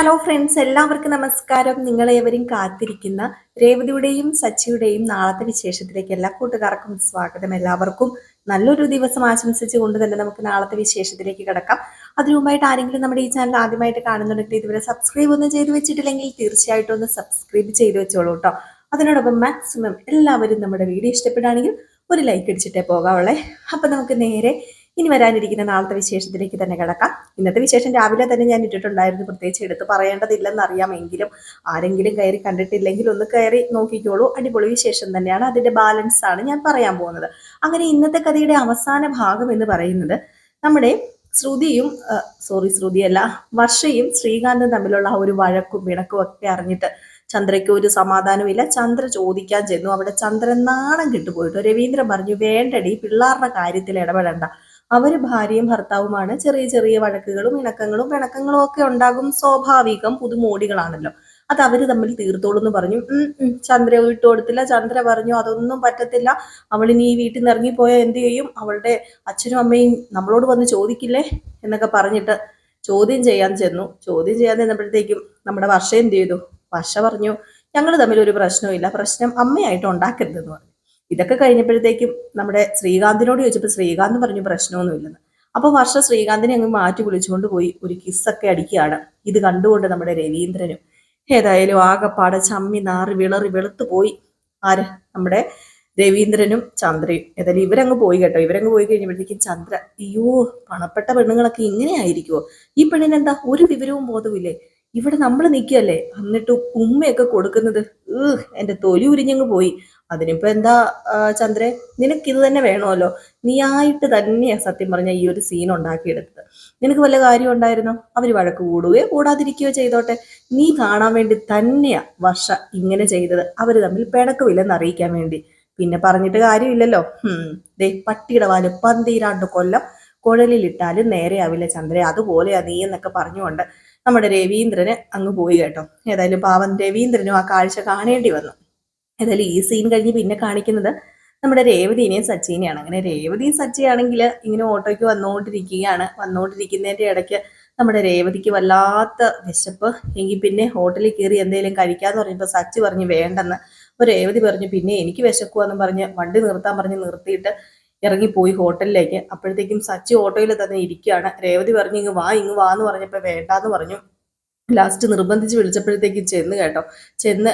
Hello friends, എല്ലാവർക്കും നമസ്കാരം. നിങ്ങളേവരും കാത്തിരിക്കുന്ന രേവതിയുടെയും സച്ചിയുടെയും നാളത്തെ വിശേഷത്തിലേക്ക് എല്ലാ കൂട്ടുകാർക്കും സ്വാഗതം. എല്ലാവർക്കും നല്ലൊരു ദിവസം ആശംസിച്ചുകൊണ്ട് തന്നെ നമുക്ക് നാളത്തെ വിശേഷത്തിലേക്ക് കിടക്കാം. അതിനു മുമ്പായിട്ട് ആരെങ്കിലും നമ്മുടെ ഈ ചാനൽ ആദ്യമായിട്ട് കാണുന്നുണ്ടെങ്കിൽ ഇതുവരെ സബ്സ്ക്രൈബ് ഒന്നും ചെയ്ത് വെച്ചിട്ടില്ലെങ്കിൽ തീർച്ചയായിട്ടും ഒന്ന് സബ്സ്ക്രൈബ് ചെയ്ത് വെച്ചോളൂ കേട്ടോ. അതിനോടൊപ്പം മാക്സിമം എല്ലാവരും നമ്മുടെ വീഡിയോ ഇഷ്ടപ്പെടുകയാണെങ്കിൽ ഒരു ലൈക്ക് അടിച്ചിട്ടേ പോകാവുള്ളേ. അപ്പൊ നമുക്ക് നേരെ ഇനി വരാനിരിക്കുന്ന നാളത്തെ വിശേഷത്തിലേക്ക് തന്നെ കിടക്കാം. ഇന്നത്തെ വിശേഷം രാവിലെ തന്നെ ഞാൻ ഇട്ടിട്ടുണ്ടായിരുന്നു, പ്രത്യേകിച്ച് എടുത്ത് പറയേണ്ടതില്ലെന്ന് അറിയാമെങ്കിലും ആരെങ്കിലും കയറി കണ്ടിട്ടില്ലെങ്കിൽ ഒന്ന് കയറി നോക്കിക്കോളൂ. അടിപൊളി വിശേഷം തന്നെയാണ്, അതിന്റെ ബാലൻസ് ആണ് ഞാൻ പറയാൻ പോകുന്നത്. അങ്ങനെ ഇന്നത്തെ കഥയുടെ അവസാന ഭാഗം എന്ന് പറയുന്നത് നമ്മുടെ ശ്രുതിയല്ല, വർഷയും ശ്രീകാന്തും തമ്മിലുള്ള ആ ഒരു വഴക്കും പിണക്കും ഒക്കെ അറിഞ്ഞിട്ട് ചന്ദ്രയ്ക്ക് ഒരു സമാധാനമില്ല. ചന്ദ്ര ചോദിക്കാൻ ചെന്നു. അവിടെ ചന്ദ്രൻ നാണം കിട്ടുപോയിട്ട് രവീന്ദ്രൻ പറഞ്ഞു, വേണ്ടടി, പിള്ളേരുടെ കാര്യത്തിൽ ഇടപെടണ്ട. അവര് ഭാര്യയും ഭർത്താവുമാണ്. ചെറിയ ചെറിയ വഴക്കുകളും ഇണക്കങ്ങളും പിണക്കങ്ങളും ഒക്കെ ഉണ്ടാകും, സ്വാഭാവികം, പുതുമോടികളാണല്ലോ. അത് അവര് തമ്മിൽ തീർത്തോളൂ എന്ന് പറഞ്ഞു. ചന്ദ്ര വിട്ടു കൊടുത്തില്ല. ചന്ദ്ര പറഞ്ഞു, അതൊന്നും പറ്റത്തില്ല, അവളിനി ഈ വീട്ടിൽ നിന്ന് ഇറങ്ങിപ്പോയാൽ എന്ത് ചെയ്യും, അവളുടെ അച്ഛനും അമ്മയും നമ്മളോട് വന്ന് ചോദിക്കില്ലേ എന്നൊക്കെ പറഞ്ഞിട്ട് ചോദ്യം ചെയ്യാൻ ചെന്നു. ചോദ്യം ചെയ്യാൻ ചെന്നപ്പോഴത്തേക്കും നമ്മുടെ വർഷ എന്ത് ചെയ്തു? വർഷ പറഞ്ഞു, ഞങ്ങൾ തമ്മിൽ ഒരു പ്രശ്നവും, പ്രശ്നം അമ്മയായിട്ട് ഉണ്ടാക്കരുതെന്ന് പറഞ്ഞു. ഇതൊക്കെ കഴിഞ്ഞപ്പോഴത്തേക്കും നമ്മുടെ ശ്രീകാന്തിനോട് ചോദിച്ചപ്പോൾ ശ്രീകാന്ത് പറഞ്ഞു പ്രശ്നമൊന്നുമില്ലെന്ന്. അപ്പൊ വർഷ ശ്രീകാന്തിനെ അങ്ങ് മാറ്റി വിളിച്ചുകൊണ്ട് പോയി ഒരു കിസ്സൊക്കെ അടിക്കുകയാണ്. ഇത് കണ്ടുകൊണ്ട് നമ്മുടെ രവീന്ദ്രനും ഏതായാലും ആകെപ്പാടെ ചമ്മി നാറി വിളറി വെളുത്തു പോയി. ആര്? നമ്മുടെ രവീന്ദ്രനും ചന്ദ്രയും. ഏതായാലും ഇവരങ്ങ് പോയി കേട്ടോ. ഇവരങ്ങ് പോയി കഴിഞ്ഞപ്പോഴത്തേക്കും ചന്ദ്ര, അയ്യോ, പണപ്പെട്ട പെണ്ണുങ്ങളൊക്കെ ഇങ്ങനെ ആയിരിക്കുമോ? ഈ പെണ്ണിനെന്താ ഒരു വിവരവും ബോധമില്ലേ? ഇവിടെ നമ്മൾ നിൽക്കുകയല്ലേ, എന്നിട്ട് ഉമ്മയൊക്കെ കൊടുക്കുന്നത്, എന്റെ തൊലി ഉരിഞ്ഞങ്ങ് പോയി. അതിനിപ്പോ എന്താ ചന്ദ്രേ, നിനക്കിത് തന്നെ വേണമല്ലോ. നീയായിട്ട് തന്നെയാ സത്യം പറഞ്ഞ ഈ ഒരു സീൻ ഉണ്ടാക്കിയെടുത്തത്. നിനക്ക് വല്ല കാര്യം ഉണ്ടായിരുന്നോ? അവര് വഴക്ക് കൂടുകയോ കൂടാതിരിക്കുകയോ ചെയ്തോട്ടെ, നീ കാണാൻ വേണ്ടി തന്നെയാ വർഷ ഇങ്ങനെ ചെയ്തത്. അവര് തമ്മിൽ പിണക്കമില്ലെന്ന് അറിയിക്കാൻ വേണ്ടി. പിന്നെ പറഞ്ഞിട്ട് കാര്യമില്ലല്ലോ. ദേ, പട്ടിയുടെ വാല് പന്തീരാണ്ട് കൊല്ലം കുഴലിലിട്ടാലും നേരെയാവില്ല ചന്ദ്ര, അതുപോലെയാ നീ എന്നൊക്കെ പറഞ്ഞുകൊണ്ട് നമ്മുടെ രവീന്ദ്രന് അങ്ങ് പോയി കേട്ടോ. ഏതായാലും പാവം രവീന്ദ്രനും ആ കാഴ്ച കാണേണ്ടി വന്നു. ഏതായാലും ഈ സീൻ കഴിഞ്ഞ് പിന്നെ കാണിക്കുന്നത് നമ്മുടെ രേവതിനെയും സച്ചിനെയാണ്. അങ്ങനെ രേവതിയും സച്ചിയാണെങ്കിൽ ഇങ്ങനെ ഓട്ടോയ്ക്ക് വന്നുകൊണ്ടിരിക്കുന്നതിന്റെ ഇടയ്ക്ക് നമ്മുടെ രേവതിക്ക് വല്ലാത്ത വിശപ്പ്. എങ്കിൽ പിന്നെ ഹോട്ടലിൽ കയറി എന്തെങ്കിലും കഴിക്കാന്ന് പറഞ്ഞപ്പോൾ സച്ചി പറഞ്ഞു വേണ്ടെന്ന്. അപ്പോൾ രേവതി പറഞ്ഞു, പിന്നെ എനിക്ക് വിശക്കുവാന്ന് പറഞ്ഞ് വണ്ടി നിർത്താൻ പറഞ്ഞ് നിർത്തിയിട്ട് ഇറങ്ങിപ്പോയി ഹോട്ടലിലേക്ക്. അപ്പോഴത്തേക്കും സച്ചി ഓട്ടോയിൽ തന്നെ ഇരിക്കുകയാണ്. രേവതി പറഞ്ഞു, ഇങ്ങ് വാ എന്ന് പറഞ്ഞപ്പോൾ വേണ്ടാന്ന് പറഞ്ഞു. ലാസ്റ്റ് നിർബന്ധിച്ച് വിളിച്ചപ്പോഴത്തേക്ക് ചെന്ന് കേട്ടോ. ചെന്ന്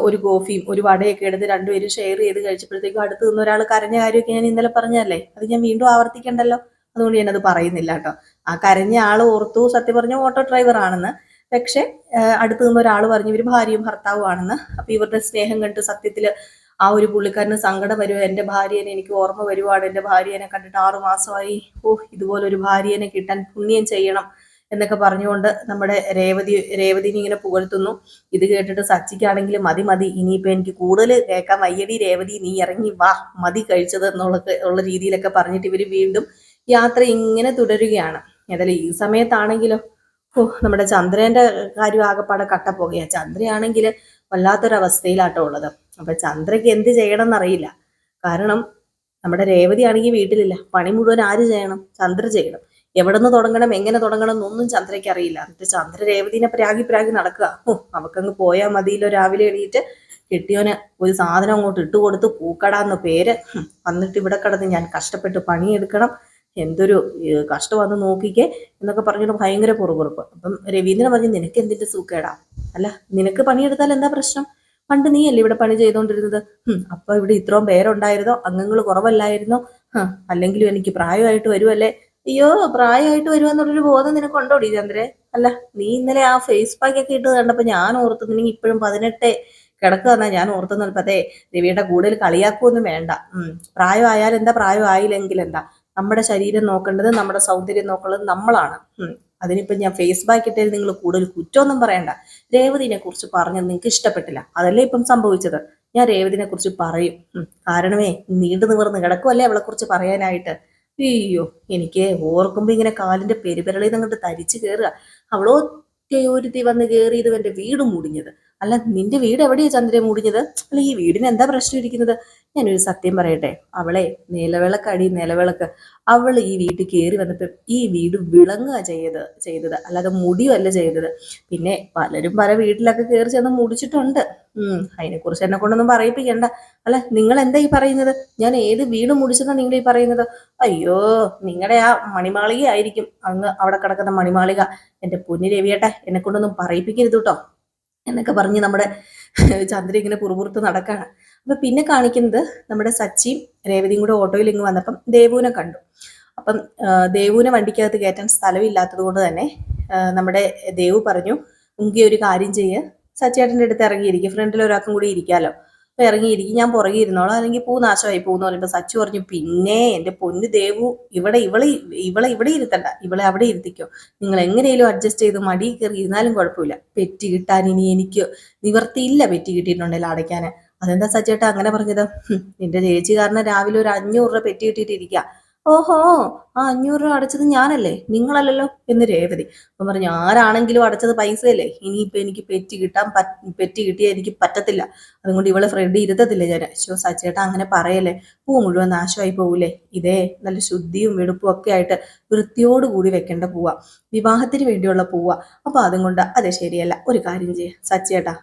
ഒരു കോഫിയും ഒരു വടയൊക്കെ എടുത്ത് രണ്ടുപേരും ഷെയർ ചെയ്ത് കഴിച്ചപ്പോഴത്തേക്കും അടുത്ത് നിന്ന് ഒരാൾ കരഞ്ഞ കാര്യമൊക്കെ ഞാൻ ഇന്നലെ പറഞ്ഞല്ലേ, അത് ഞാൻ വീണ്ടും ആവർത്തിക്കണ്ടല്ലോ, അതുകൊണ്ട് ഞാനത് പറയുന്നില്ല കേട്ടോ. ആ കരഞ്ഞ ആൾ ഓർത്തു സത്യം പറഞ്ഞ ഓട്ടോ ഡ്രൈവർ ആണെന്ന്. പക്ഷെ അടുത്ത് നിന്ന് ഒരാൾ പറഞ്ഞു ഇവർ ഭാര്യയും ഭർത്താവും ആണെന്ന്. അപ്പൊ ഇവരുടെ സ്നേഹം കണ്ട് സത്യത്തില് ആ ഒരു പുള്ളിക്കാരന് സങ്കടം വരുമോ, എൻ്റെ ഭാര്യനെ എനിക്ക് ഓർമ്മ വരുവാണ്, എൻ്റെ ഭാര്യനെ കണ്ടിട്ട് 6 മാസമായി, ഇതുപോലൊരു ഭാര്യനെ കിട്ടാൻ പുണ്യം ചെയ്യണം എന്നൊക്കെ പറഞ്ഞുകൊണ്ട് നമ്മുടെ രേവതിനെ ഇങ്ങനെ പുകഴ്ത്തുന്നു. ഇത് കേട്ടിട്ട് സച്ചിക്കാണെങ്കിൽ മതി, ഇനിയിപ്പോ എനിക്ക് കൂടുതൽ കേൾക്കാൻ വയ്യടി രേവതി, നീ ഇറങ്ങി വാ, മതി കഴിച്ചത് ഉള്ള രീതിയിലൊക്കെ പറഞ്ഞിട്ട് ഇവര് വീണ്ടും യാത്ര ഇങ്ങനെ തുടരുകയാണ്. ഏതായാലും ഈ സമയത്താണെങ്കിലോ നമ്മുടെ ചന്ദ്രന്റെ കാര്യം ആകെപ്പാടെ കട്ടപ്പോകയാ. ചന്ദ്രയാണെങ്കിൽ വല്ലാത്തൊരവസ്ഥയിലാട്ടോ ഉള്ളത്. അപ്പൊ ചന്ദ്രയ്ക്ക് എന്ത് ചെയ്യണം എന്നറിയില്ല. കാരണം നമ്മുടെ രേവതി ആണെങ്കിൽ വീട്ടിലില്ല. പണി മുഴുവൻ ആര് ചെയ്യണം? ചന്ദ്ര ചെയ്യണം. എവിടെ നിന്ന് തുടങ്ങണം, എങ്ങനെ തുടങ്ങണം എന്നൊന്നും ചന്ദ്രയ്ക്ക് അറിയില്ല. എന്നിട്ട് ചന്ദ്ര രേവതിനെ പ്രാഗി നടക്കുക. അവക്കങ്ങ് പോയാൽ മതിയല്ലോ. രാവിലെ എണീറ്റ് കെട്ടിയോന് ഒരു സാധനം അങ്ങോട്ട് ഇട്ടുകൊടുത്ത് പൂക്കടാന്ന് പേര്, വന്നിട്ട് ഇവിടെ കിടന്ന് ഞാൻ കഷ്ടപ്പെട്ട് പണിയെടുക്കണം, എന്തൊരു കഷ്ടമാണെന്ന് നോക്കിക്കേ എന്നൊക്കെ പറഞ്ഞിട്ട് ഭയങ്കര പുറകുറുപ്പ്. അപ്പം രവീന്ദ്രൻ പറഞ്ഞു, നിനക്ക് എന്തിന്റെ സൂക്കേടാ? അല്ല, നിനക്ക് പണിയെടുത്താൽ എന്താ പ്രശ്നം? പണ്ട് നീയല്ലേ ഇവിടെ പണി ചെയ്തോണ്ടിരുന്നത്. അപ്പൊ ഇവിടെ ഇത്രയും പേരുണ്ടായിരുന്നോ? അംഗങ്ങൾ കുറവല്ലായിരുന്നോ? അല്ലെങ്കിലും എനിക്ക് പ്രായമായിട്ട് വരുമല്ലേ. അയ്യോ, പ്രായമായിട്ട് വരുമെന്നുള്ളൊരു ബോധം നിനക്കുണ്ടോടി ചന്ദ്രേ? അല്ല, നീ ഇന്നലെ ആ ഫേസ് പാക്ക് ഒക്കെ ഇട്ട് കണ്ടപ്പോ ഞാൻ ഓർത്തു നിനക്ക് ഇപ്പോഴും 18 കിടക്കുക എന്നാ ഞാൻ ഓർത്തുന്നത്. അതെ, രവിയുടെ കൂടുതൽ കളിയാക്കുമൊന്നും വേണ്ട. പ്രായമായാൽ എന്താ, പ്രായമായില്ലെങ്കിൽ എന്താ, നമ്മുടെ ശരീരം നോക്കേണ്ടത്, നമ്മുടെ സൗന്ദര്യം നോക്കേണ്ടത് നമ്മളാണ്. അതിനിപ്പോ ഞാൻ ഫേസ് ബാക്ക് ഇട്ടതിൽ നിങ്ങൾ കൂടുതൽ കുറ്റമൊന്നും പറയണ്ട. രേവതിനെ കുറിച്ച് പറഞ്ഞത് നിങ്ങൾക്ക് ഇഷ്ടപ്പെട്ടില്ല, അതല്ലേ ഇപ്പം സംഭവിച്ചത്. ഞാൻ രേവതിനെ കുറിച്ച് പറയും. കാരണമേ നീണ്ടു നിവർന്ന് കിടക്കുമല്ലേ അവളെ കുറിച്ച് പറയാനായിട്ട്. അയ്യോ, എനിക്ക് ഓർക്കുമ്പോ ഇങ്ങനെ കാലിന്റെ പെരുവിരളിൽ നിന്നിട്ട് തരിച്ചു കയറുക. അവളോ ഒറ്റയൊരുത്തി വന്ന് കയറിയത് എന്റെ വീട് മുടിഞ്ഞത്. അല്ല നിന്റെ വീട് എവിടെയാ ചന്ദ്രയെ മുടിഞ്ഞത്? അല്ല ഈ വീടിന് എന്താ പ്രശ്നം ഇരിക്കുന്നത്? ഞാനൊരു സത്യം പറയട്ടെ, അവളെ നിലവിളക്കടി നിലവിളക്ക്. അവള് ഈ വീട്ടിൽ കയറി വന്നപ്പോ ഈ വീട് വിളങ്ങുക ചെയ്തത്, അല്ലാതെ മുടിയല്ല ചെയ്തത്. പിന്നെ പലരും പല വീട്ടിലൊക്കെ കയറി ചെന്ന് മുടിച്ചിട്ടുണ്ട്. അതിനെക്കുറിച്ച് എന്നെ കൊണ്ടൊന്നും പറയിപ്പിക്കണ്ട. അല്ല നിങ്ങൾ എന്താ ഈ പറയുന്നത്? ഞാൻ ഏത് വീട് മുടിച്ചെന്നാ നിങ്ങൾ ഈ പറയുന്നത്? അയ്യോ, നിങ്ങളുടെ ആ മണിമാളിക ആയിരിക്കും അങ്ങ് അവിടെ കിടക്കുന്ന മണിമാളിക. എന്റെ പൊന്നു രവിയേട്ടാ, എന്നെ കൊണ്ടൊന്നും പറയിപ്പിക്കരുത് കേട്ടോ എന്നൊക്കെ പറഞ്ഞ് നമ്മുടെ ചന്ദ്ര ഇങ്ങനെ പുറപുറത്ത് നടക്കാണ്. അപ്പൊ പിന്നെ കാണിക്കുന്നത് നമ്മുടെ സച്ചിയും രേവതിയും കൂടെ ഓട്ടോയിൽ ഇങ്ങ് വന്നപ്പം ദേവുവിനെ കണ്ടു. അപ്പം ദേവുവിനെ വണ്ടിക്കകത്ത് കയറ്റാൻ സ്ഥലമില്ലാത്തത് കൊണ്ട് തന്നെ നമ്മുടെ ദേവു പറഞ്ഞു, ഉങ്കി ഒരു കാര്യം ചെയ്യ്, സച്ചേട്ടൻ്റെ അടുത്ത് ഇറങ്ങിയിരിക്കും, ഫ്രണ്ടിൽ ഒരാൾക്കും കൂടി ഇരിക്കാലോ, അപ്പൊ ഇറങ്ങിയിരിക്കും, ഞാൻ പുറകെ ഇരുന്നോളാം, അല്ലെങ്കിൽ പൂ നാശമായി പോകുന്നു പറയുമ്പോൾ സച്ചു പറഞ്ഞു, പിന്നെ എൻ്റെ പൊന്ന് ദേവു, ഇവളെ ഇരുത്തണ്ട, ഇവളെ അവിടെ ഇരുത്തിക്കോ, നിങ്ങൾ എങ്ങനെയും അഡ്ജസ്റ്റ് ചെയ്ത് മടി കയറി ഇരുന്നാലും കുഴപ്പമില്ല, പെറ്റി കിട്ടാൻ ഇനി എനിക്ക് നിവർത്തിയില്ല, പെറ്റി കിട്ടിയിട്ടുണ്ടെങ്കിൽ അടയ്ക്കാൻ. അതെന്താ സച്ചേട്ടാ അങ്ങനെ പറഞ്ഞത്? നിന്റെ ചേച്ചി കാരണം രാവിലെ ഒരു 500 രൂപ പെറ്റി കിട്ടിയിട്ടിരിക്കുക. ഓഹോ, ആ 500 രൂപ അടച്ചത് ഞാനല്ലേ, നിങ്ങളല്ലല്ലോ എന്ന് രേവതി. അപ്പം പറഞ്ഞു, ആരാണെങ്കിലും അടച്ചത് പൈസയല്ലേ, ഇനിയിപ്പോ എനിക്ക് പെറ്റി കിട്ടിയാൽ എനിക്ക് പറ്റത്തില്ല, അതുകൊണ്ട് ഇവളെ ഫ്രണ്ട് ഇരുത്തത്തില്ല ഞാൻ. സച്ചേട്ടാ അങ്ങനെ പറയല്ലേ, പൂ മുഴുവൻ നാശമായി പോകൂലേ, ഇതേ നല്ല ശുദ്ധിയും വെടുപ്പും ഒക്കെ ആയിട്ട് വൃത്തിയോടുകൂടി വെക്കേണ്ട പൂവാ, വിവാഹത്തിന് വേണ്ടിയുള്ള പൂവാ. അപ്പൊ അതുകൊണ്ട് അത് ശരിയല്ല, ഒരു കാര്യം ചെയ്യാം സച്ചേട്ടാ,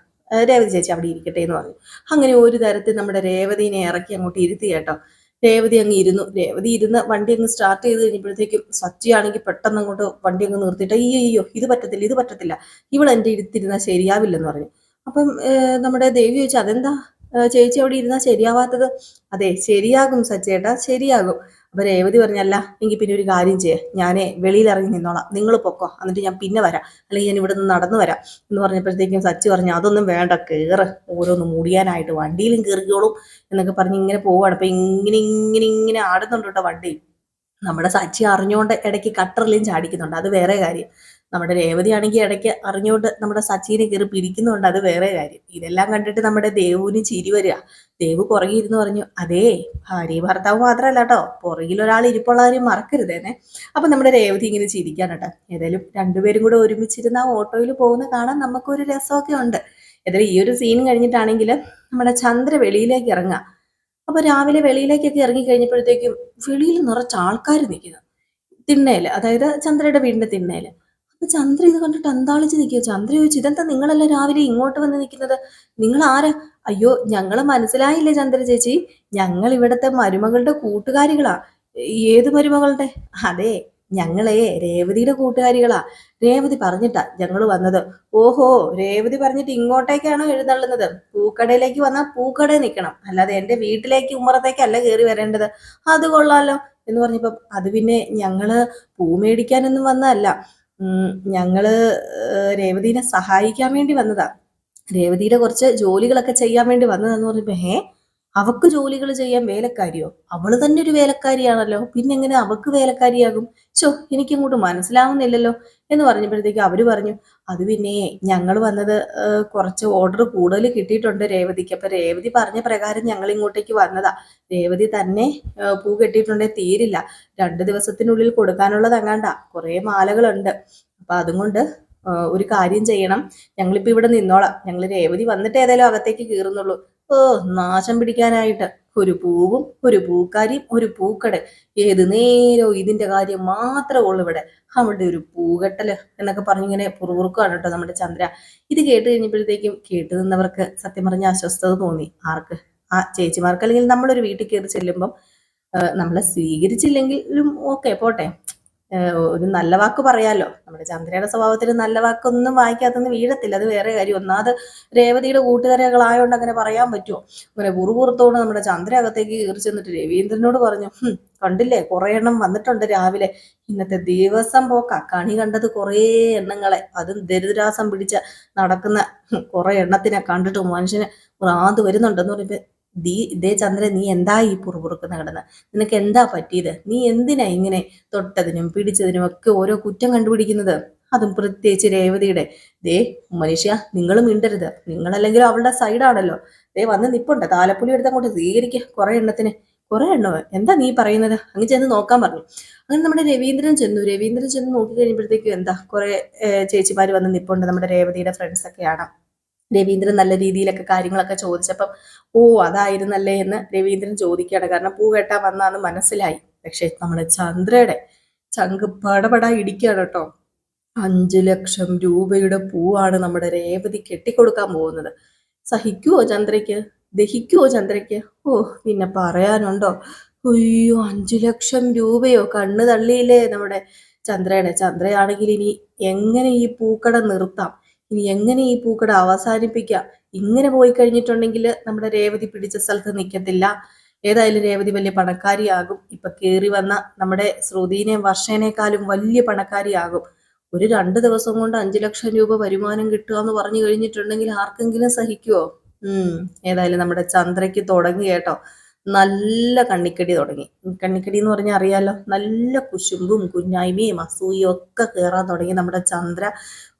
രേവതി ചേച്ചി അവിടെ ഇരിക്കട്ടെ എന്ന് പറഞ്ഞു. അങ്ങനെ ഒരു തരത്തിൽ നമ്മുടെ രേവതിനെ ഇറക്കി അങ്ങോട്ട് ഇരുത്തി കേട്ടോ. രേവതി അങ്ങ് ഇരുന്നു. രേവതി ഇരുന്ന് വണ്ടി അങ്ങ് സ്റ്റാർട്ട് ചെയ്ത് കഴിഞ്ഞപ്പോഴത്തേക്കും സച്ചിയാണെങ്കിൽ പെട്ടെന്ന് അങ്ങോട്ട് വണ്ടി അങ്ങ് നിർത്തിയിട്ട്, അയ്യോ ഇത് പറ്റത്തില്ല, ഇവളെൻ്റെ ഇരുത്തിരുന്നാൽ ശരിയാവില്ലെന്ന് പറഞ്ഞു. അപ്പം നമ്മുടെ ദേവി ചോദിച്ചു, അതെന്താ ചേച്ചി അവിടെ ഇരുന്നാൽ ശരിയാവാത്തത്? അതെ ശരിയാകും സച്ചേട്ടാ, ശരിയാകും. അപ്പൊ രേവതി പറഞ്ഞല്ല, എങ്കിൽ പിന്നെ ഒരു കാര്യം ചെയ്യാം, ഞാനേ വെളിയിൽ ഇറങ്ങി നിന്നോളാം, നിങ്ങൾ പൊക്കോ, എന്നിട്ട് ഞാൻ പിന്നെ വരാം, അല്ലെങ്കിൽ ഞാൻ ഇവിടെ നിന്ന് നടന്നു വരാം എന്ന് പറഞ്ഞപ്പോഴത്തേക്കും സച്ചി പറഞ്ഞു, അതൊന്നും വേണ്ട, കയറ്, ഓരോന്ന് മുടിയാനായിട്ട് വണ്ടിയിലും കയറിക്കോളും എന്നൊക്കെ പറഞ്ഞ് ഇങ്ങനെ പോവാണ്. അപ്പൊ ഇങ്ങനെ ആടുന്നുണ്ട് കേട്ടോ വണ്ടി. നമ്മുടെ സച്ചി അറിഞ്ഞുകൊണ്ട് ഇടയ്ക്ക് കട്ടറിലും ചാടിക്കുന്നുണ്ട്, അത് വേറെ കാര്യം. നമ്മുടെ രേവതി ആണെങ്കിൽ ഇടയ്ക്ക് അറിഞ്ഞുകൊണ്ട് നമ്മുടെ സച്ചിനെ കയറി പിരിക്കുന്നുണ്ട്, അത് വേറെ കാര്യം. ഇതെല്ലാം കണ്ടിട്ട് നമ്മുടെ ദേവുവിന് ചിരി വരിക. ദേവു പുറകെ ഇരുന്ന് പറഞ്ഞു, അതേ ഭാര്യ ഭർത്താവ് മാത്രമല്ല കേട്ടോ, പുറകിൽ ഒരാൾ ഇരിപ്പുള്ള കാര്യം മറക്കരുതേനെ. അപ്പൊ നമ്മുടെ രേവതി ഇങ്ങനെ ചിരിക്കാൻ കേട്ടോ. ഏതായാലും രണ്ടുപേരും കൂടെ ഒരുമിച്ചിരുന്ന് ആ ഓട്ടോയിൽ പോകുന്ന കാണാൻ നമുക്കൊരു രസമൊക്കെ ഉണ്ട്. ഏതായാലും ഈ ഒരു സീൻ കഴിഞ്ഞിട്ടാണെങ്കിൽ നമ്മുടെ ചന്ദ്ര വെളിയിലേക്ക് ഇറങ്ങുക. അപ്പൊ രാവിലെ വെളിയിലേക്കൊക്കെ ഇറങ്ങി കഴിഞ്ഞപ്പോഴത്തേക്കും വെളിയിൽ നിറച്ച് ആൾക്കാർ നിൽക്കുന്നു തിണ്ണേല്, അതായത് ചന്ദ്രയുടെ വീടിന്റെ തിണ്ണേല്. അപ്പൊ ചന്ദ്ര ഇത് കണ്ടിട്ട് അന്താളിച്ച് നിൽക്കുക. ചന്ദ്ര ചോദിച്ചു, ഇതെന്താ നിങ്ങളെല്ലാം രാവിലെ ഇങ്ങോട്ട് വന്ന് നിൽക്കുന്നത്? നിങ്ങൾ ആരാ? അയ്യോ, ഞങ്ങളെ മനസ്സിലായില്ലേ ചന്ദ്ര ചേച്ചി, ഞങ്ങൾ ഇവിടുത്തെ മരുമകളുടെ കൂട്ടുകാരികളാ. ഏത് മരുമകളുടെ? അതെ, ഞങ്ങളെ രേവതിയുടെ കൂട്ടുകാരികളാ. രേവതി പറഞ്ഞിട്ടാ ഞങ്ങൾ വന്നത്. ഓഹോ, രേവതി പറഞ്ഞിട്ട് ഇങ്ങോട്ടേക്കാണോ എഴുന്നള്ളുന്നത്? പൂക്കടയിലേക്ക് വന്നാൽ പൂക്കടയിൽ നിൽക്കണം, അല്ലാതെ എൻ്റെ വീട്ടിലേക്ക് ഉമ്മറത്തേക്കല്ല കയറി വരേണ്ടത്. അത് കൊള്ളാലോ എന്ന് പറഞ്ഞപ്പം, അത് പിന്നെ ഞങ്ങള് പൂ മേടിക്കാനൊന്നും വന്നതല്ല, ഞങ്ങള് രേവതിനെ സഹായിക്കാൻ വേണ്ടി വന്നതാ, രേവതിയുടെ കുറച്ച് ജോലികളൊക്കെ ചെയ്യാൻ വേണ്ടി വന്നതാന്ന് പറഞ്ഞപ്പോ, അവക്ക് ജോലികൾ ചെയ്യാൻ വേലക്കാരിയോ? അവള് തന്നെ ഒരു വേലക്കാരിയാണല്ലോ, പിന്നെ എങ്ങനെ അവക്ക് വേലക്കാരിയാകും? എനിക്കങ്ങോട്ട് മനസ്സിലാവുന്നില്ലല്ലോ എന്ന് പറഞ്ഞപ്പോഴത്തേക്ക് അവര് പറഞ്ഞു, അത് പിന്നെ ഞങ്ങൾ വന്നത് കുറച്ച് ഓർഡർ കൂടുതൽ കിട്ടിയിട്ടുണ്ട് രേവതിക്ക്, അപ്പൊ രേവതി പറഞ്ഞ പ്രകാരം ഞങ്ങൾ ഇങ്ങോട്ടേക്ക് വന്നതാ. രേവതി തന്നെ പൂ കെട്ടിയിട്ടുണ്ടെങ്കിൽ തീരില്ല, 2 ദിവസത്തിനുള്ളിൽ കൊടുക്കാനുള്ളത് അങ്ങാണ്ട കുറെ മാലകളുണ്ട്. അപ്പൊ അതുകൊണ്ട് ഒരു കാര്യം ചെയ്യണം, ഞങ്ങളിപ്പോ ഇവിടെ നിന്നോളാം, ഞങ്ങൾ രേവതി വന്നിട്ട് ഏതായാലും അകത്തേക്ക് കീറുന്നുള്ളൂ. ഓ, നാശം പിടിക്കാനായിട്ട് ഒരു പൂവും ഒരു പൂക്കാരിയും ഒരു പൂക്കട, ഏത് നേരവും ഇതിന്റെ കാര്യം മാത്രമേ ഉള്ളൂ ഇവിടെ, അവിടെ ഒരു പൂകെട്ടല് എന്നൊക്കെ പറഞ്ഞിങ്ങനെ പുറകുറുക്കാണ് കേട്ടോ നമ്മുടെ ചന്ദ്ര. ഇത് കേട്ട് കഴിഞ്ഞപ്പോഴത്തേക്കും കേട്ടു നിന്നവർക്ക് സത്യം പറഞ്ഞ അസ്വസ്ഥത തോന്നി. ആർക്ക്? ആ ചേച്ചിമാർക്ക്. അല്ലെങ്കിൽ നമ്മളൊരു വീട്ടിൽ കയറി ചെല്ലുമ്പം നമ്മളെ സ്വീകരിച്ചില്ലെങ്കിലും ഓക്കെ പോട്ടെ, ഒരു നല്ല വാക്ക് പറയാലോ. നമ്മുടെ ചന്ദ്രയുടെ സ്വഭാവത്തിൽ നല്ല വാക്കൊന്നും വായിക്കാത്തൊന്നും വീഴത്തില്ല, അത് വേറെ കാര്യം. ഒന്നാമത് രേവതിയുടെ കൂട്ടുകാരികളായോണ്ട് അങ്ങനെ പറയാൻ പറ്റുമോ? അങ്ങനെ പുറത്തോട് നമ്മുടെ ചന്ദ്ര അകത്തേക്ക് കയറി ചെന്നിട്ട് രവീന്ദ്രനോട് പറഞ്ഞു, കണ്ടില്ലേ കുറെ എണ്ണം വന്നിട്ടുണ്ട് രാവിലെ, ഇന്നത്തെ ദിവസം പോക്ക, കണി കണ്ടത് കുറേ എണ്ണങ്ങളെ, അതും ദരിദ്രാസം പിടിച്ച നടക്കുന്ന കുറെ എണ്ണത്തിനെ കണ്ടിട്ട് മനുഷ്യന് ഭ്രാന്ത് വരുന്നുണ്ടെന്ന് പറയുമ്പോ, ഇതേ ചന്ദ്രൻ, നീ എന്താ ഈ പുറപുറുക്കുന്ന കിടന്ന്, നിനക്ക് എന്താ പറ്റിയത്? നീ എന്തിനാ ഇങ്ങനെ തൊട്ടതിനും പിടിച്ചതിനും ഒക്കെ ഓരോ കുറ്റം കണ്ടുപിടിക്കുന്നത്? അതും പ്രത്യേകിച്ച് രേവതിയുടെ. ദേ മനുഷ്യ, നിങ്ങൾ മിണ്ടരുത്, നിങ്ങളല്ലെങ്കിലും അവളുടെ സൈഡാണല്ലോ. ദേ വന്ന് നിപ്പുണ്ട്, താലപ്പൊലി എടുത്ത് അങ്ങോട്ട് സ്വീകരിക്കുക, കുറെ എണ്ണത്തിന്. കുറെ എണ്ണോ? എന്താ നീ പറയുന്നത്? അങ്ങ് ചെന്ന് നോക്കാൻ പറഞ്ഞു. അങ്ങനെ നമ്മുടെ രവീന്ദ്രൻ ചെന്ന് നോക്കി കഴിയുമ്പോഴത്തേക്കും എന്താ കുറെ ചേച്ചിമാര് വന്ന് നിപ്പുണ്ട്, നമ്മുടെ രേവതിയുടെ ഫ്രണ്ട്സ് ഒക്കെയാണ്. രവീന്ദ്രൻ നല്ല രീതിയിലൊക്കെ കാര്യങ്ങളൊക്കെ ചോദിച്ചപ്പം ഓ അതായിരുന്നല്ലേ എന്ന് രവീന്ദ്രൻ ചോദിക്കുകയാണ്. കാരണം പൂ കെട്ടാൻ വന്നാന്ന് മനസ്സിലായി. പക്ഷെ നമ്മുടെ ചന്ദ്രയുടെ ചങ്ക് പടപടാ ഇടിക്കുകയാണ് കേട്ടോ. 5 ലക്ഷം രൂപയുടെ പൂവാണ് നമ്മുടെ രേവതി കെട്ടിക്കൊടുക്കാൻ പോകുന്നത്. സഹിക്കുവോ ചന്ദ്രയ്ക്ക്? ദഹിക്കുവോ ചന്ദ്രയ്ക്ക്? ഓ പിന്നെ പറയാനുണ്ടോ? അയ്യോ 5 ലക്ഷം രൂപയോ? കണ്ണ് തള്ളിയില്ലേ നമ്മുടെ ചന്ദ്രയാണെങ്കിൽ ഇനി എങ്ങനെ ഈ പൂക്കട നിർത്താം, ഇനി എങ്ങനെ ഈ പൂക്കട അവസാനിപ്പിക്കാം? ഇങ്ങനെ പോയി കഴിഞ്ഞിട്ടുണ്ടെങ്കിൽ നമ്മുടെ രേവതി പിടിച്ച സ്ഥലത്ത് നിൽക്കത്തില്ല. ഏതായാലും രേവതി വലിയ പണക്കാരിയാകും. ഇപ്പൊ കേറി വന്ന നമ്മുടെ ശ്രുതിനെ വർഷേനേക്കാളും വലിയ പണക്കാരിയാകും. ഒരു 2 ദിവസം കൊണ്ട് 5 ലക്ഷം രൂപ വരുമാനം കിട്ടുക എന്ന് പറഞ്ഞു കഴിഞ്ഞിട്ടുണ്ടെങ്കിൽ ആർക്കെങ്കിലും സഹിക്കുവോ? ഏതായാലും നമ്മുടെ ചന്ദ്രയ്ക്ക് തുടങ്ങി കേട്ടോ, നല്ല കണ്ണിക്കടി തുടങ്ങി. കണ്ണിക്കടി എന്ന് പറഞ്ഞാൽ അറിയാലോ, നല്ല കുശുമ്പും കുഞ്ഞായ്മയും അസൂയും ഒക്കെ കയറാൻ തുടങ്ങി നമ്മുടെ ചന്ദ്ര.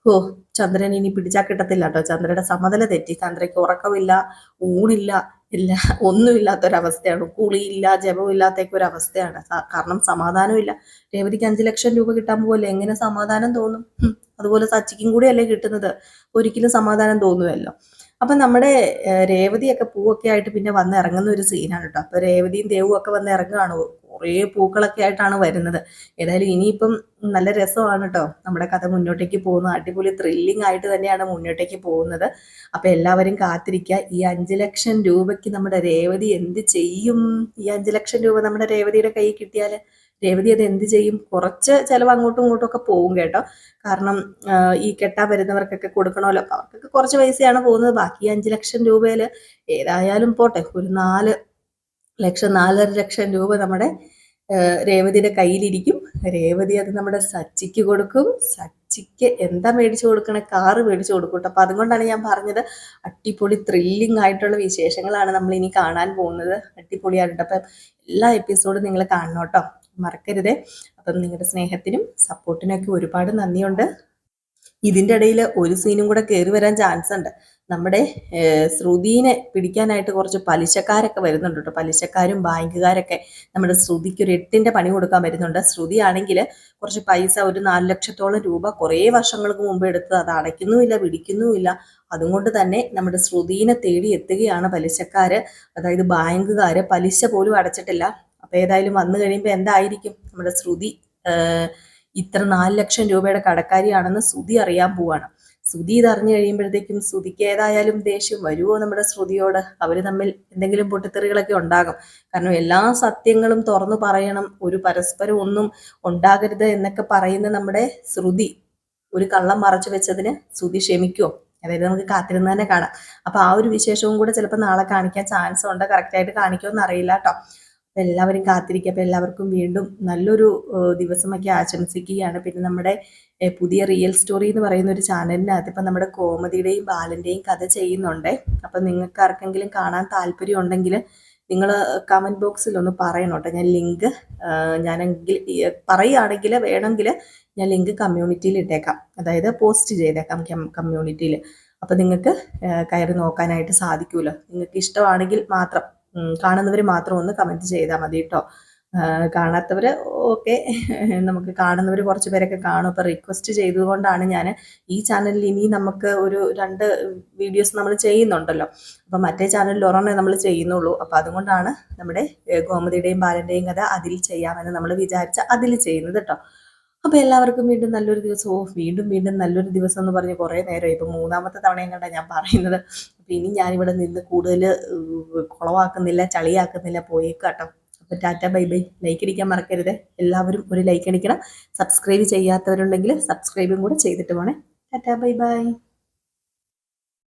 ഓ ചന്ദ്രൻ ഇനി പിടിച്ചാൽ കിട്ടത്തില്ല കേട്ടോ. ചന്ദ്രയുടെ സമനില തെറ്റി. ചന്ദ്രയ്ക്ക് ഉറക്കമില്ല, ഊണില്ല, ഇല്ല, ഒന്നുമില്ലാത്തൊരവസ്ഥയാണ്. കുളിയില്ല, ജപമില്ലാത്തൊക്കെ ഒരു അവസ്ഥയാണ്. കാരണം സമാധാനമില്ല. രേവതിക്ക് 5 ലക്ഷം രൂപ കിട്ടാൻ പോലെ എങ്ങനെ സമാധാനം തോന്നും? അതുപോലെ സച്ചിക്കും കൂടി അല്ലേ കിട്ടുന്നത്, ഒരിക്കലും സമാധാനം തോന്നുമല്ലോ. അപ്പൊ നമ്മുടെ രേവതിയൊക്കെ പൂവൊക്കെ ആയിട്ട് പിന്നെ വന്ന് ഇറങ്ങുന്ന ഒരു സീനാണ് കേട്ടോ. അപ്പൊ രേവതിയും ദേവും ഒക്കെ വന്ന് ഇറങ്ങുകയാണ്. കുറേ പൂക്കളൊക്കെ ആയിട്ടാണ് വരുന്നത്. ഏതായാലും ഇനിയിപ്പം നല്ല രസമാണ് കേട്ടോ നമ്മുടെ കഥ മുന്നോട്ടേക്ക് പോകുന്നത്. അടിപൊളി ത്രില്ലിംഗ് ആയിട്ട് തന്നെയാണ് മുന്നോട്ടേക്ക് പോകുന്നത്. അപ്പൊ എല്ലാവരും കാത്തിരിക്കുക. ഈ 5 ലക്ഷം രൂപയ്ക്ക് നമ്മുടെ രേവതി എന്ത് ചെയ്യും? ഈ 5 ലക്ഷം രൂപ നമ്മുടെ രേവതിയുടെ കയ്യിൽ കിട്ടിയാൽ രേവതി അത് എന്ത് ചെയ്യും? കുറച്ച് ചിലവ് അങ്ങോട്ടും ഇങ്ങോട്ടും ഒക്കെ പോകും കേട്ടോ. കാരണം ഈ കെട്ടാൻ വരുന്നവർക്കൊക്കെ കൊടുക്കണമല്ലോ. അപ്പൊ അവർക്കൊക്കെ കുറച്ച് പൈസയാണ് പോകുന്നത്. ബാക്കി 5 ലക്ഷം രൂപയിൽ ഏതായാലും പോട്ടെ, ഒരു 4 ലക്ഷം 4.5 ലക്ഷം രൂപ നമ്മുടെ രേവതിയുടെ കയ്യിലിരിക്കും. രേവതി അത് നമ്മുടെ സച്ചിക്ക് കൊടുക്കും. സച്ചിക്ക് എന്താ മേടിച്ചു കൊടുക്കണേ? കാറ് മേടിച്ചു കൊടുക്കും. അപ്പൊ അതുകൊണ്ടാണ് ഞാൻ പറഞ്ഞത് അടിപൊളി ത്രില്ലിംഗ് ആയിട്ടുള്ള വിശേഷങ്ങളാണ് നമ്മൾ ഇനി കാണാൻ പോകുന്നത്. അടിപൊളിയായിട്ട്. അപ്പം എല്ലാ എപ്പിസോഡും നിങ്ങൾ കാണണം കേട്ടോ, മറക്കരുതേ. അപ്പം നിങ്ങളുടെ സ്നേഹത്തിനും സപ്പോർട്ടിനും ഒക്കെ ഒരുപാട് നന്ദിയുണ്ട്. ഇതിൻ്റെ ഇടയിൽ ഒരു സീനും കൂടെ കയറി വരാൻ ചാൻസ് ഉണ്ട്. നമ്മുടെ ശ്രുതിനെ പിടിക്കാനായിട്ട് കുറച്ച് പലിശക്കാരൊക്കെ വരുന്നുണ്ട് കേട്ടോ. പലിശക്കാരും ബാങ്കുകാരൊക്കെ നമ്മുടെ ശ്രുതിക്ക് ഒരു 8ന്റെ പണി കൊടുക്കാൻ വരുന്നുണ്ട്. ശ്രുതി ആണെങ്കിൽ കുറച്ച് പൈസ, ഒരു 4 ലക്ഷത്തോളം രൂപ കുറേ വർഷങ്ങൾക്ക് മുമ്പ് എടുത്ത് അത് അടയ്ക്കുന്നുമില്ല, പിടിക്കുന്നുമില്ല. അതുകൊണ്ട് തന്നെ നമ്മുടെ ശ്രുതിനെ തേടി എത്തുകയാണ് പലിശക്കാര്, അതായത് ബാങ്കുകാര്. പലിശ പോലും അടച്ചിട്ടില്ല. അപ്പൊ ഏതായാലും വന്നു കഴിയുമ്പോൾ എന്തായിരിക്കും നമ്മുടെ ശ്രുതി ഇത്ര 4 ലക്ഷം രൂപയുടെ കടക്കാരിയാണെന്ന് ശ്രുതി അറിയാൻ പോവാണ്. ശ്രുതി ഇത് അറിഞ്ഞു കഴിയുമ്പോഴത്തേക്കും ശ്രുതിക്ക് ഏതായാലും ദേഷ്യം വരുമോ നമ്മുടെ ശ്രുതിയോട്? അവർ തമ്മിൽ എന്തെങ്കിലും പൊട്ടിത്തെറികളൊക്കെ ഉണ്ടാകും. കാരണം എല്ലാ സത്യങ്ങളും തുറന്നു പറയണം, ഒരു പരസ്പരം ഒന്നും ഉണ്ടാകരുത് എന്നൊക്കെ പറയുന്ന നമ്മുടെ ശ്രുതി ഒരു കള്ളം മറച്ചു വെച്ചതിന് ശ്രുതി ക്ഷമിക്കുമോ? അതായത് നമുക്ക് കാത്തിരുന്ന് തന്നെ കാണാം. അപ്പൊ ആ ഒരു വിശേഷവും കൂടെ ചിലപ്പോൾ നാളെ കാണിക്കാൻ ചാൻസ് ഉണ്ട്. കറക്റ്റായിട്ട് കാണിക്കുമെന്ന് അറിയില്ല കേട്ടോ. എല്ലാവരും കാത്തിരിക്കുക. അപ്പം എല്ലാവർക്കും വീണ്ടും നല്ലൊരു ദിവസമൊക്കെ ആശംസിക്കുകയാണ്. പിന്നെ നമ്മുടെ പുതിയ റിയൽ സ്റ്റോറി എന്ന് പറയുന്ന ഒരു ചാനലിനകത്ത് ഇപ്പം നമ്മുടെ കോമതിയുടെയും ബാലൻ്റെയും കഥ ചെയ്യുന്നുണ്ട്. അപ്പം നിങ്ങൾക്ക് ആർക്കെങ്കിലും കാണാൻ താല്പര്യം ഉണ്ടെങ്കിൽ നിങ്ങൾ കമൻറ്റ് ബോക്സിൽ ഒന്ന് പറയണം കേട്ടോ. ഞാൻ ലിങ്ക് ഞാനെങ്കിൽ പറയുകയാണെങ്കിൽ വേണമെങ്കിൽ ഞാൻ ലിങ്ക് കമ്മ്യൂണിറ്റിയിൽ ഇട്ടേക്കാം, അതായത് പോസ്റ്റ് ചെയ്തേക്കാം കമ്മ്യൂണിറ്റിയിൽ. അപ്പം നിങ്ങൾക്ക് കയറി നോക്കാനായിട്ട് സാധിക്കുമല്ലോ. നിങ്ങൾക്ക് ഇഷ്ടമാണെങ്കിൽ മാത്രം, കാണുന്നവർ മാത്രം ഒന്ന് കമൻറ്റ് ചെയ്താൽ മതി കേട്ടോ. കാണാത്തവർ ഓക്കെ, നമുക്ക് കാണുന്നവർ കുറച്ച് പേരൊക്കെ കാണും. അപ്പോൾ റിക്വസ്റ്റ് ചെയ്തുകൊണ്ടാണ് ഞാൻ ഈ ചാനലിൽ ഇനി നമുക്ക് ഒരു 2 വീഡിയോസ് നമ്മൾ ചെയ്യുന്നുണ്ടല്ലോ. അപ്പം മറ്റേ ചാനലിൽ ഒരെണ്ണേ നമ്മൾ ചെയ്യുന്നുള്ളൂ. അപ്പോൾ അതുകൊണ്ടാണ് നമ്മുടെ കോമതിയുടെയും ബാലൻ്റെയും കഥ അതിൽ ചെയ്യാമെന്ന് നമ്മൾ വിചാരിച്ച അതിൽ ചെയ്യുന്നത് കേട്ടോ. അപ്പോൾ എല്ലാവർക്കും വീണ്ടും നല്ലൊരു ദിവസം. വീണ്ടും വീണ്ടും നല്ലൊരു ദിവസം എന്ന് പറഞ്ഞ് കുറേ നേരമായി. ഇപ്പം 3ാമത്തെ തവണയും കണ്ടാണ് ഞാൻ പറയുന്നത്. അപ്പം ഇനി ഞാനിവിടെ നിന്ന് കൂടുതൽ കുളവാക്കുന്നില്ല, ചളിയാക്കുന്നില്ല, പോയേക്കാട്ടോ. അപ്പോൾ ടാറ്റ ബൈ ബൈ. ലൈക്ക് അടിക്കാൻ മറക്കരുത്. എല്ലാവരും ഒരു ലൈക്ക് അടിക്കണം. സബ്സ്ക്രൈബ് ചെയ്യാത്തവരുണ്ടെങ്കിൽ സബ്സ്ക്രൈബും കൂടെ ചെയ്തിട്ട് പോണേ. Tata bye bye.